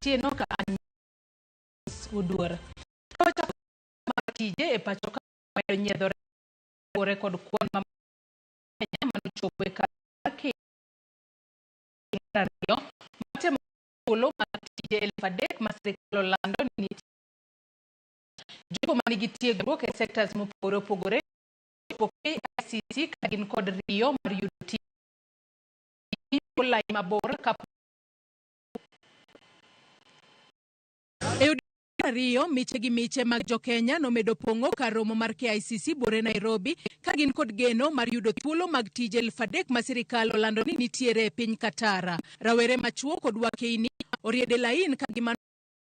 tieno ka uduor. Kocha matije e pachoka medo nyiedhore bore kod kwan mamenya manochopo e kake ariyo matemo thuolo matije 3,000 ma sirkal olando ni jogo manigi tiegruok e sectors mopogore opogore chopo KICC ka gin kod riyo mar yudo tich lai mabor kapo Rio miche gi miche mag Jokenya nomedo pongo kar romo mar KICC bore Nairobi ka gin kod geno mar yudo thuolo mag tije 3,000 ma sirkal olando ni nitiere e piny Qatar. Rawere machuo kod wakeini oriede lain ka gima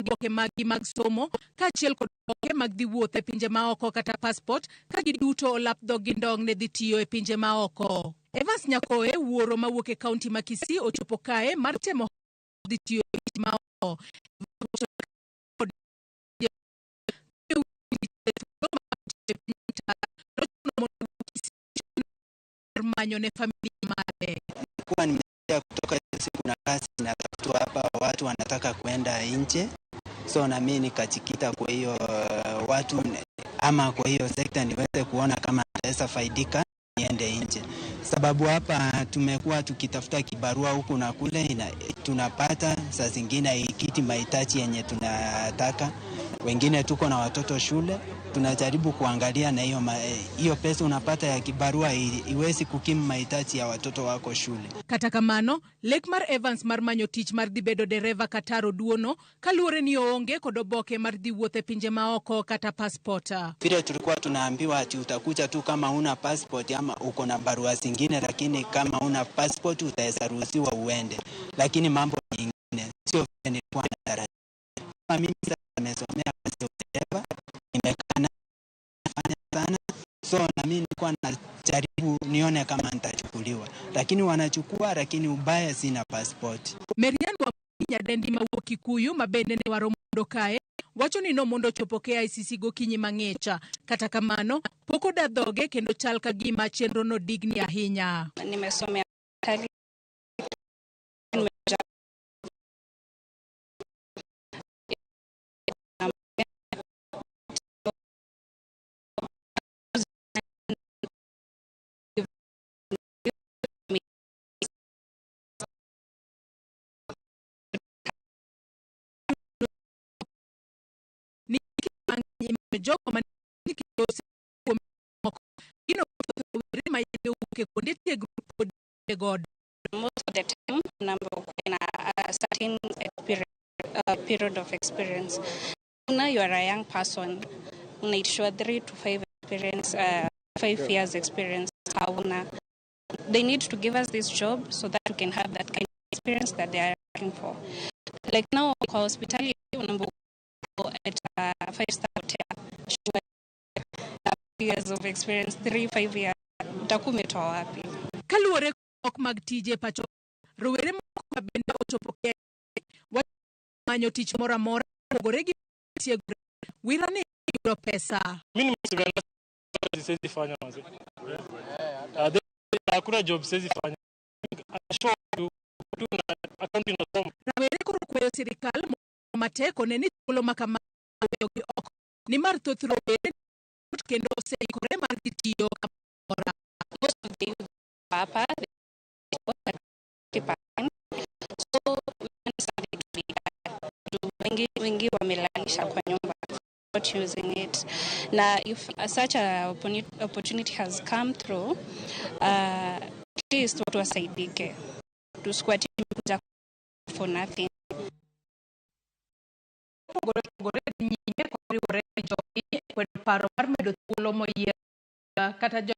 boke mag somo kaachiel kod boke mag dhi wuoth e pinje maoko kata passport ka giduto olap dhog gi ndong ne dhi tiyo e pinje maoko. Evans Nyakoe wuoro mawuok e kaunti ma Kisii ochopo kae mar temo dhi tiyo e pinje maoko. Manyone familia mare. Kwa nimekuja kutoka siku na kazi natafuta hapa, watu wanataka kwenda nje, so na mimi nikajikita kwa hiyo watu ama kwa hiyo sekta niweze kuona kama naweza faidika niende nje, sababu hapa tumekuwa tukitafuta kibarua huku na kule, tunapata saa zingine ikiti mahitaji yenye tunataka. Wengine tuko na watoto shule, tunajaribu kuangalia na hiyo pesa unapata ya kibarua iwezi kukimu mahitaji ya watoto wako shule. Kata kamano, lek mar Evans mar manyo tich mar dhi bedo dereva Qatar oduono kaluore ni oonge kod oboke mar dhi wuothe pinje maoko kata passport. Vile tulikuwa tunaambiwa ati utakuja tu kama una passport ama uko na barua zingine, lakini kama una passport utaweza ruhusiwa uende, lakini mambo mengine sio vile nilikuwa natarajia. Mimi nimesomea kazi dereva, nimekana nafanya sana, so na mimi nilikuwa najaribu nione kama nitachukuliwa, lakini wanachukua, lakini ubaya sina passport. Merian wa nyadendi mawuok Kikuyu mabende ne waro mondo kae wacho ni no mondo chopo KICC gokinyi mang'echa, kata kamano pok odadhoge kendo chal ka gima chenro no digni ahinya. Nimesomea most of the time number in a certain period of experience. Now you are a young person, you need show 3 to 5 experience, 5 years experience. They need to give us this job so that we can have that kind of experience that they are looking for. Like now, hospitality at a 5-star hotel, 5 years of experience, 3-5 years. Utakumetoa wapi? Kaluore ok mag tije pacho rowere moko bende ochopo manyo tich mora mora pogore gi tiegruok wira ni yudo pesa. Mimi siwezi fanya mazi. Hakuna job siwezi fanya. Accounting na somo. Rawere koro kwayo sirikal mateko ne ni thuolo makama gi ok ni mar thoth rowere kendo oseikore mar tiyo kamora. Most of the papa so wengi wamelanisha kwa nyumba, not using it. Now if such a opportunity has come through, at least watu wasaidike, tusikuwa kuja for nothing. Paro mar medo thuolo moyier kata